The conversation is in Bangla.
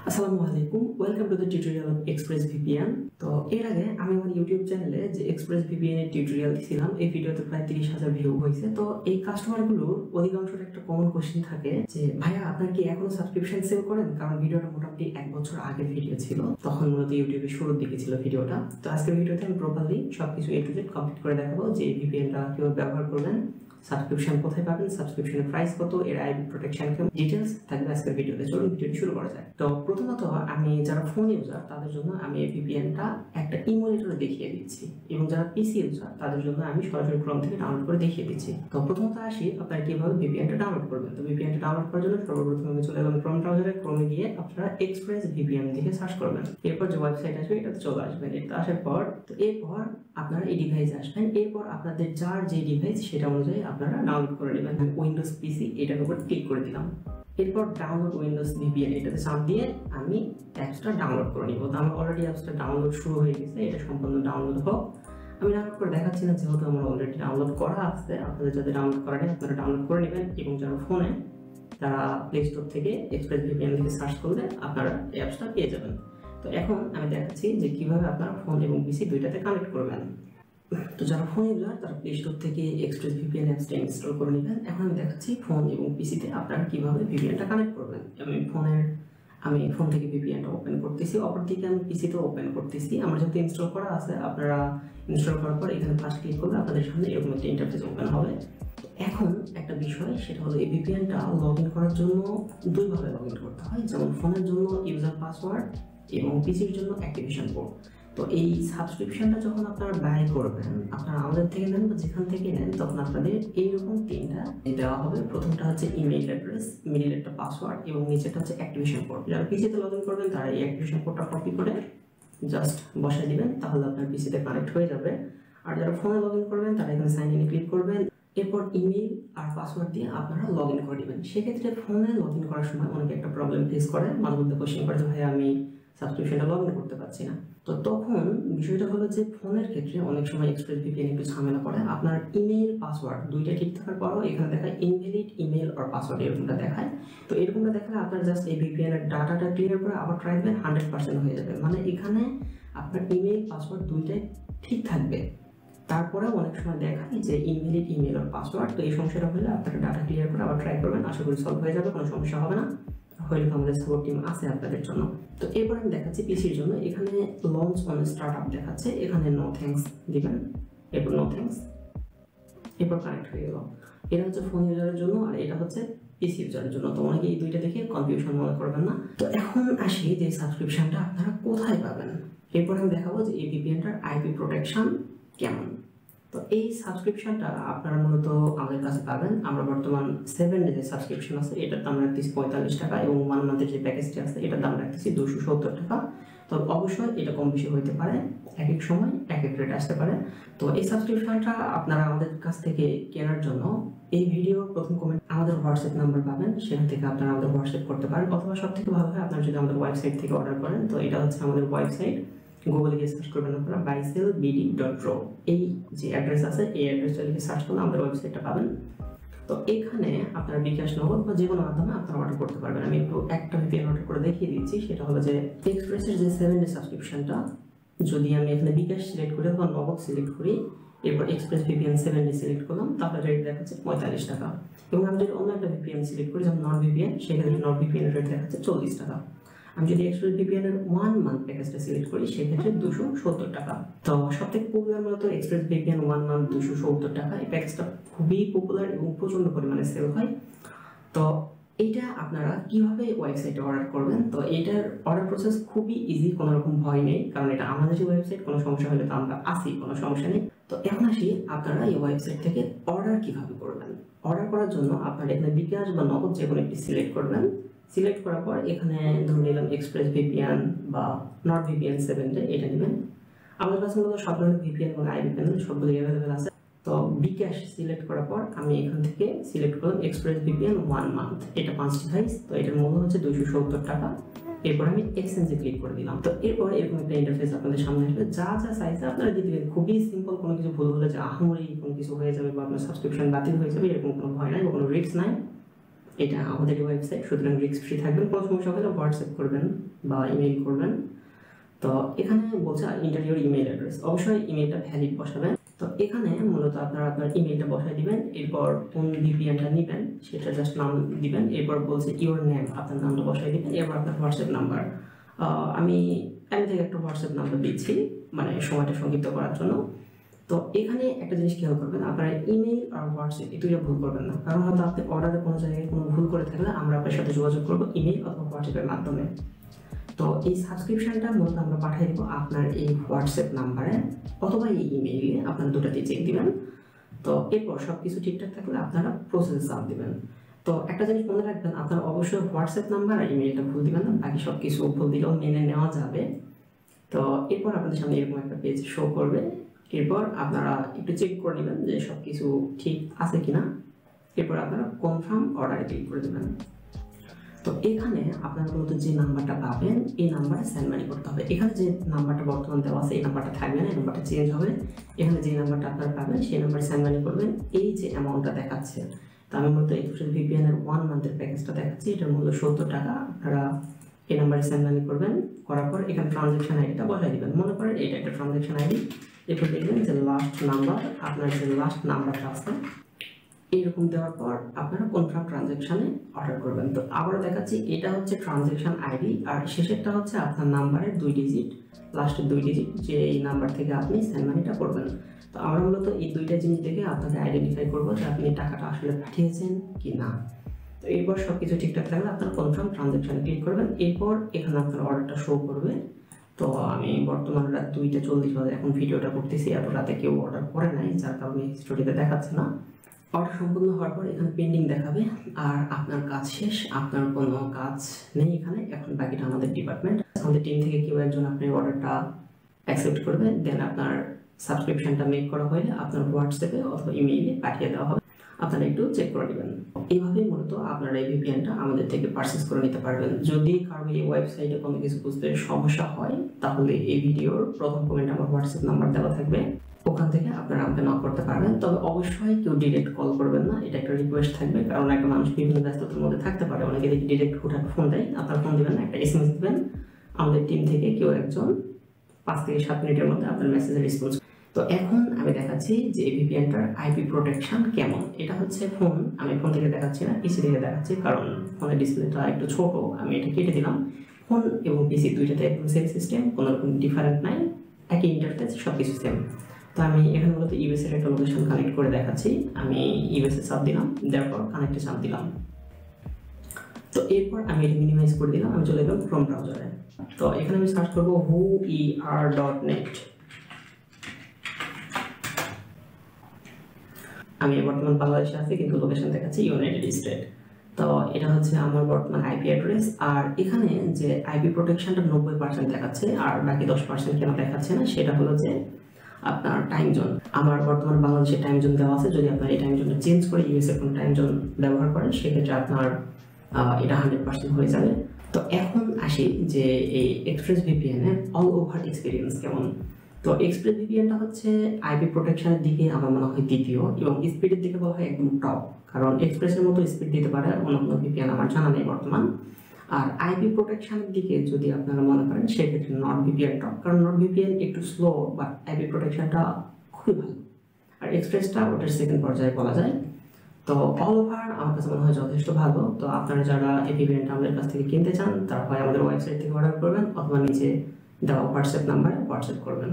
আসসালামু আলাইকুম, welcome to the tutorial of ExpressVPN। তো এর আগে আমি আমার ইউটিউব চ্যানেলে যে ExpressVPN এর টিউটোরিয়াল দিয়েছিলাম, এই ভিডিওতে প্রায় 30,000 ভিউ হয়েছে। তো এই কাস্টমারগুলোর অধিকাংশের একটা কমন কোশ্চেন থাকে যে ভাইয়া আপনারা কি এখনো সাবস্ক্রিপশন সেল করেন? কারণ ভিডিওটা মোটামুটি 1 বছর আগের ভিডিও ছিল, তখন মূলত ইউটিউবে শুরুর দিকে ছিল ভিডিওটা। তো আজকের ভিডিওতে আমি প্রপারলি সবকিছু A to Z কমপ্লিট করে দেখাবো যে এই VPNটা কিভাবে ব্যবহার করবেন, সাবস্ক্রিপশন কোথায় পাবেন, সাবস্ক্রিপশনের প্রাইস কত, এর আইপি প্রোটেকশন ডিটেইলস থাকবে আজকের ভিডিওতে। চলুন ভিডিওটি শুরু করা যায়। তো প্রথমত আমি যারা ফোন ইউজার তাদের জন্য আমি এই VPNটা একটা ইমুলেটরে দেখিয়ে দিচ্ছি, এবং যারা পিসি ইউজার তাদের জন্য আমি সরাসরি ক্রোম থেকে ডাউনলোড করে দেখিয়ে দিচ্ছি। তো প্রথমত আসি আপনারা কিভাবে VPNটা ডাউনলোড করবেন। তো VPNটা ডাউনলোড করার জন্য সর্বপ্রথম আমি চলে গেলাম ক্রোম ব্রাউজারে। ক্রোমে গিয়ে আপনারা ExpressVPN থেকে সার্চ করবেন। এরপর যে ওয়েবসাইট আসবে এটাতে চলে আসবেন। এটা আসার পর এরপর আপনারা এই ডিভাইসে আসবেন। এরপর আপনাদের যার যে ডিভাইস সেটা অনুযায়ী আপনারা ডাউনলোড করে নেবেন। উইন্ডোজ পিসি এটার উপর ক্লিক করে দিলাম। এরপর ডাউনলোড উইন্ডোজ VPN এটাতে চাপ দিয়ে আমি অ্যাপসটা ডাউনলোড করে নিব। তো আমার অলরেডি অ্যাপসটা ডাউনলোড শুরু হয়ে গেছে, এটা সম্পূর্ণ ডাউনলোড হোক। আমি ডাউনলোড করে দেখাচ্ছি না, যেহেতু আমার অলরেডি ডাউনলোড করা আছে। আপনাদের যাদের ডাউনলোড করা নেই আপনারা ডাউনলোড করে নেবেন, এবং যারা ফোনে তারা প্লে স্টোর থেকে ExpressVPN থেকে সার্চ করলে আপনারা এই অ্যাপসটা পেয়ে যাবেন। তো এখন আমি দেখাচ্ছি যে কিভাবে আপনারা ফোন এবং পিসি দুইটাতে কানেক্ট করবেন। তো যারা ফোন ইউজার তারা প্লে স্টোর থেকে ExpressVPN অ্যাপসটা ইনস্টল করে নেবেন। এখন আমি দেখাচ্ছি ফোন এবং পিসিতে আপনারা কিভাবে VPNটা কানেক্ট করবেন। আমি ফোন থেকে VPNটা ওপেন করতেছি, অপরদিকে আমি পিসিতে ওপেন করতেছি। আমার যেহেতু ইনস্টল করা আছে, আপনারা ইনস্টল করার পর এখানে ফার্স্ট ক্লিক করলে আপনাদের সামনে এরকম একটা ইন্টারফেস ওপেন হবে। এখন একটা বিষয়, সেটা হলো এই VPNটা লগ ইন করার জন্য দুইভাবে লগ ইন করতে হয়। যেমন ফোনের জন্য ইউজার পাসওয়ার্ড এবং পিসির জন্য অ্যাক্টিভেশন কোড। তো এই সাবস্ক্রিপশনটা যখন আপনারা ব্যয় করবেন, আপনারা আমাদের থেকে নেন বা যেখান থেকে নেন, তখন আপনাদের এইরকম তিনটা দেওয়া হবে। প্রথমটা হচ্ছে ইমেইল অ্যাড্রেস, মিডিল একটা পাসওয়ার্ড, এবং নিচেটা হচ্ছে অ্যাক্টিভেশন কোড। যারা পিসিতে লগ ইন করবেন তারা এই অ্যাক্টিভেশন কোডটা কপি করে জাস্ট বসাই দিবেন, তাহলে আপনার পিসিতে কানেক্ট হয়ে যাবে। আর যারা ফোনে লগ ইন করবেন তারা এখানে সাইন ইনে ক্লিক করবেন। এরপর ইমেইল আর পাসওয়ার্ড দিয়ে আপনারা লগ ইন করে নেবেন। সেক্ষেত্রে ফোনে লগ ইন করার সময় অনেকে একটা প্রবলেম ফেস করে, মাঝে মধ্যে কোশ্চেন করে যে ভাই আমি সাবস্ক্রিপশনটা লগ ইন করতে পারছি না। তো তখন বিষয়টা হলো যে ফোনের ক্ষেত্রে অনেক সময় ExpressVPN একটু ঝামেলা করে। আপনার ইমেইল পাসওয়ার্ড দুইটা ঠিক থাকার পরও এখানে দেখায় ইনভ্যালিড ইমেইল আর পাসওয়ার্ড, এরকমটা দেখায়। তো এরকমটা দেখালে আপনার জাস্ট এই VPN এর ডাটাটা ক্লিয়ার করে আবার ট্রাই দেবেন, 100% হয়ে যাবে। মানে এখানে আপনার ইমেইল পাসওয়ার্ড দুইটাই ঠিক থাকবে। তারপরে অনেক সময় দেখায় যে ইনভ্যালিড ইমেইল আর পাসওয়ার্ড। তো এই সমস্যাটা হলে আপনারা ডাটা ক্লিয়ার করে আবার ট্রাই করবেন, আশা করি সলভ হয়ে যাবে, কোনো সমস্যা হবে না। হয়তো আমাদের সাপোর্ট টিম আছে আপনাদের জন্য। তো এরপর আমি দেখাচ্ছি পিসির জন্য। এখানে লঞ্চ অন স্টার্টআপ দেখাচ্ছে, এখানে নো থ্যাঙ্কস দিবেন। এরপর নো থ্যাঙ্কস, এরপর কানেক্ট হয়ে গেল। এটা হচ্ছে ফোন ইউজারের জন্য, আর এটা হচ্ছে পিসি ইউজারের জন্য। তো অনেকে এই দুইটা দেখে কনফিউশন মনে করবেন না। তো এখন আসি যে সাবস্ক্রিপশনটা আপনারা কোথায় পাবেন। এরপর আমি দেখাবো যে এই VPNটার আইপি প্রোটেকশন কেমন। তো এই সাবস্ক্রিপশনটা আপনারা মূলত আমাদের কাছে পাবেন। আমরা বর্তমান 7 ডেজের সাবস্ক্রিপশন আছে, এটার দাম রাখতেছি 45 টাকা, এবং 1 মান্থের যে প্যাকেজটি আছে এটার দাম রাখতেছি 270 টাকা। তো অবশ্যই এটা কম বেশি হইতে পারে, এক এক সময় এক এক রেট আসতে পারে। তো এই সাবস্ক্রিপশনটা আপনারা আমাদের কাছ থেকে কেনার জন্য এই ভিডিও প্রথম কমেন্ট আমাদের হোয়াটসঅ্যাপ নাম্বার পাবেন, সেখান থেকে আপনারা আমাদের হোয়াটসঅ্যাপ করতে পারেন, অথবা সব থেকে ভালো হয় আপনারা যদি আমাদের ওয়েবসাইট থেকে অর্ডার করেন। তো এটা হচ্ছে আমাদের ওয়েবসাইট, গুগলে গিয়ে সার্চ করবেন আপনারা buysellbd.ro। এই যে অ্যাড্রেস আছে এই অ্যাড্রেসটা লিখে সার্চ করলে আমাদের ওয়েবসাইটটা পাবেন। তো এখানে আপনারা বিকাশ, নগদ বা যে কোনো মাধ্যমে আপনারা অর্ডার করতে পারবেন। আমি একটু একটা VPN অর্ডার করে দেখিয়ে দিচ্ছি। সেটা হলো যে এক্সপ্রেসের যে 7 ডে সাবস্ক্রিপশনটা, যদি আমি এখানে বিকাশ সিলেক্ট করি অথবা নগদ সিলেক্ট করি, এরপর ExpressVPN 7 ডে সিলেক্ট করলাম, তাহলে রেট দেখাচ্ছে 45 টাকা। এবং আমি যদি অন্য একটা VPN সিলেক্ট করি, যেমন নট VPN, সেক্ষেত্রে নট VPN রেট দেখাচ্ছে 40 টাকা। আমি যদি ExpressVPN এর 1 মান্থ প্যাকেজটা সিলেক্ট করি, সেক্ষেত্রে 270 টাকা। তো সবথেকে পপুলার মূলত ExpressVPN 1 মান্থ 270 টাকা। এই প্যাকেজটা খুবই পপুলার এবং প্রচন্ড পরিমাণে সেল হয়। তো এইটা আপনারা কিভাবে ওয়েবসাইটে অর্ডার করবেন। তো এটার অর্ডার প্রসেস খুবই ইজি, কোনো রকম ভয় নেই, কারণ এটা আমাদের যে ওয়েবসাইট, কোনো সমস্যা হলে তো আমরা আসি, কোনো সমস্যা নেই। তো এখন আসি আপনারা এই ওয়েবসাইট থেকে অর্ডার কিভাবে করবেন। অর্ডার করার জন্য আপনারা এখানে বিকাশ বা নগদ যে কোনো একটি সিলেক্ট করবেন। সিলেক্ট করার পর এখানে ধরে নিলাম ExpressVPN বা নট VPN 7 ডে, এটা নেবেন। আমাদের কাছে মূলত সব ধরনের VPN এবং iVPN সবগুলো অ্যাভেলেবেল আছে। তো বিকাশ সিলেক্ট করার পর আমি এখান থেকে সিলেক্ট করলাম ExpressVPN 1 মান্থ, এটা 5 ডিভাইস। তো এটার মূল্য হচ্ছে 270 টাকা। এরপর আমি এক্সচেঞ্জে ক্লিক করে দিলাম। তো এরপর এরকম একটা ইন্টারফেস আপনাদের সামনে আসবে। যা যা সাইজে আপনারা দিয়ে দিবেন, খুবই সিম্পল, কোনো কিছু ভুল হলে যে আহামরি কোনো কিছু হয়ে যাবে বা আপনার সাবস্ক্রিপশন বাতিল হয়ে যাবে এরকম কোনো ভয় নাই বা কোনো রিস্ক নাই। এটা আমাদের ওয়েবসাইট, সুতরাং রিস্ক ফ্রি থাকবেন। কোনো সমস্যা হলে হোয়াটসঅ্যাপ করবেন বা ইমেল করবেন। তো এখানে বলছে ইন্টার ইউর ইমেল অ্যাড্রেস, অবশ্যই ইমেলটা ভ্যালিড বসাবেন। তো এখানে মূলত আপনারা আপনার ইমেলটা বসাই দিবেন, এরপর কোন ভিপিএনটা নেবেন সেটা জাস্ট নাম দিবেন, এরপর বলছে ইউর নেম, আপনার নামটা বসাই দিবেন, এরপর আপনার হোয়াটসঅ্যাপ নাম্বার। আমি থেকে একটা হোয়াটসঅ্যাপ নাম্বার দিচ্ছি মানে সময়টা সংক্ষিপ্ত করার জন্য। তো এখানে একটা জিনিস খেয়াল করবেন, আপনারা ইমেল আর হোয়াটসঅ্যাপ এই দুইটা ভুল করবেন না, কারণ হয়তো আপনি অর্ডারে কোনো জায়গায় কোনো ভুল করে থাকলে আমরা আপনার সাথে যোগাযোগ করবো ইমেল অথবা হোয়াটসঅ্যাপের মাধ্যমে। তো এই সাবস্ক্রিপশনটা মূলত আমরা পাঠিয়ে দেবো আপনার এই হোয়াটসঅ্যাপ নাম্বারে অথবা এই ইমেইলে, আপনারা দুটাতেই চেক দিবেন। তো এরপর সব কিছু ঠিকঠাক থাকলে আপনারা প্রসেস চাপ দিবেন। তো একটা জিনিস মনে রাখবেন, আপনারা অবশ্যই হোয়াটসঅ্যাপ নাম্বার আর ইমেইলটা ভুল দিবেন না, বাকি সব কিছু ভুল দিলেও মেনে নেওয়া যাবে। তো এরপর আপনাদের সামনে এরকম একটা পেজ শো করবে, এরপর আপনারা একটু চেক করে নেবেন যে সব কিছু ঠিক আছে কিনা, এরপর আপনারা কনফার্ম অর্ডারে ক্লিক করে দেবেন। তো এখানে আপনারা মূলত যে নাম্বারটা পাবেন এই নাম্বারে সেন্ড মানি করতে হবে। এখানে যে নাম্বারটা বর্তমান দেওয়া আছে এই নাম্বারটা থাকবে না, এই নাম্বারটা চেঞ্জ হবে। এখানে যে নাম্বারটা আপনারা পাবেন সেই নাম্বারে সেন্ড মানি করবেন। এই যে অ্যামাউন্টটা দেখাচ্ছে, তো আমি মূলত এক্সপ্রেস ভিপিএন এর 1 মান্থের প্যাকেজটা দেখাচ্ছি, এটার মূল্য 70 টাকা। আপনারা এই নাম্বারে সেন্ড মানি করবেন, করার পর এখানে ট্রানজ্যাকশন আইডিটা বসাই দিবেন। মনে করেন এটা একটা ট্রানজ্যাকশন আইডি, এরপর দেখবেন যে লাস্ট নাম্বার, আপনার যে লাস্ট নাম্বারটা আছে এইরকম দেওয়ার পর আপনারা কনফার্ম ট্রানজ্যাকশনে অর্ডার করবেন। তো আবারও দেখাচ্ছি, এটা হচ্ছে ট্রানজ্যাকশন আইডি আর শেষেরটা হচ্ছে আপনার নাম্বারের 2 ডিজিট, লাস্টের 2 ডিজিট, যে এই নাম্বার থেকে আপনি সেন্ড মানিটা করবেন। তো আমরা মূলত এই দুইটা জিনিস দেখে আপনাকে আইডেন্টিফাই করবো যে আপনি টাকাটা আসলে পাঠিয়েছেন কি না। তো এরপর সব কিছু ঠিকঠাক থাকলে আপনারা কনফার্ম ট্রানজ্যাকশনে ক্লিক করবেন, এরপর এখানে আপনার অর্ডারটা শো করবে। তো আমি বর্তমান রাত 2:40 বাজে এখন ভিডিওটা করতেছি, এত রাতে কেউ অর্ডার করে নাই, যার কারণে হিস্টোরিতে দেখাচ্ছে না। অর্ডার সম্পূর্ণ হওয়ার পর এখানে পেন্ডিং দেখাবে আর আপনার কাজ শেষ, আপনার কোনো কাজ নেই এখানে। এখন বাকিটা আমাদের ডিপার্টমেন্ট, আমাদের টিম থেকে কেউ একজন আপনার অর্ডারটা অ্যাকসেপ্ট করবে, দেন আপনার সাবস্ক্রিপশনটা মেক করা হলে আপনার হোয়াটসঅ্যাপে অথবা ইমেইলে পাঠিয়ে দেওয়া হবে, আপনারা একটু চেক করে নেবেন। এইভাবেই মূলত আপনারা এই ভিপিএনটা আমাদের থেকে পারচেস করে নিতে পারবেন। যদি কারো এই ওয়েবসাইটে কোনো কিছু বুঝতে সমস্যা হয় তাহলে এই ভিডিওর প্রথম কমেন্টে আমার হোয়াটসঅ্যাপ নাম্বার দেওয়া থাকবে, ওখান থেকে আপনারা আমাকে নক করতে পারবেন। তবে অবশ্যই কেউ ডিরেক্ট কল করবেন না, এটা একটা রিকোয়েস্ট থাকবে, কারণ একটা মানুষ বিভিন্ন ব্যস্ততার মধ্যে থাকতে পারে, অনেকে দেখি ডিরেক্ট হুটহাট ফোন দেয়। আপনার ফোন দেবেন না, একটা এসএমএস দেবেন, আমাদের টিম থেকে কেউ একজন 5 থেকে 7 মিনিটের মধ্যে আপনার মেসেজের রেসপন্স। তো এখন আমি দেখাচ্ছি যে এই ভিপিএনটার আইপি প্রোটেকশন কেমন। এটা হচ্ছে ফোন, আমি ফোন থেকে দেখাচ্ছি না, পিসি থেকে দেখাচ্ছি, কারণ ফোনের ডিসপ্লেটা একটু ছোট, আমি এটা কেটে দিলাম। ফোন এবং পিসি দুইটাতে একদম সেম সিস্টেম, কোনো রকম ডিফারেন্ট নাই, একই ইন্টারফেস, সব কিছু সেম। তো আমি এখানে মূলত ইউএস এর একটা লোকেশন কানেক্ট করে দেখাচ্ছি, আমি ইউএস এ চাপ দিলাম, দেওয়ার পর কানেক্টে চাপ দিলাম। তো এরপর আমি এটা মিনিমাইজ করে দিলাম, আমি চলে গেলাম ক্রোম ব্রাউজারে। তো এখানে আমি সার্চ করবো whoer.net। আমি বর্তমান বাংলাদেশে আছি কিন্তু লোকেশন দেখাচ্ছি ইউনাইটেড স্টেট। তো এটা হচ্ছে আমার বর্তমান আইপি অ্যাড্রেস। আর এখানে যে আইপি প্রোটেকশনটা 90% দেখাচ্ছে আর বাকি 10% কেন দেখাচ্ছে না সেটা হলো যে আপনার টাইম জোন। আমার বর্তমান বাংলাদেশের টাইম জোন দেওয়া আছে, যদি আপনার এই টাইম জোনটা চেঞ্জ করে ইউএসএ কোনো টাইম জোন ব্যবহার করেন সেক্ষেত্রে আপনার এটা 100% হয়ে যাবে। তো এখন আসি যে এই এক্সপ্রেস ভিপিএন এর অল ওভার এক্সপিরিয়েন্স কেমন। তো এক্সপ্রেস ভিপিএনটা হচ্ছে আইপি প্রোটেকশনের দিকে আমার মনে হয় দ্বিতীয়, এবং স্পিডের দিকে বলা হয় একদম টপ, কারণ এক্সপ্রেসের মতো স্পিড দিতে পারে অন্য ভিপিএন আমার জানা নেই বর্তমান। আর আইপি প্রোটেকশনের দিকে যদি আপনারা মনে করেন সেক্ষেত্রে নট ভিপিএন টপ, কারণ নট ভিপিএন একটু স্লো বাট আইপি প্রোটেকশনটা খুবই ভালো, আর এক্সপ্রেসটা ওটার সেকেন্ড পর্যায়ে বলা যায়। তো অল ওভার আমার কাছে মনে হয় যথেষ্ট ভালো। তো আপনারা যারা এই ভিপিএনটা আমাদের কাছ থেকে কিনতে চান তারা হয় আমাদের ওয়েবসাইট থেকে অর্ডার করবেন অথবা নিচে দেওয়া হোয়াটসঅ্যাপ নাম্বারে হোয়াটসঅ্যাপ করবেন।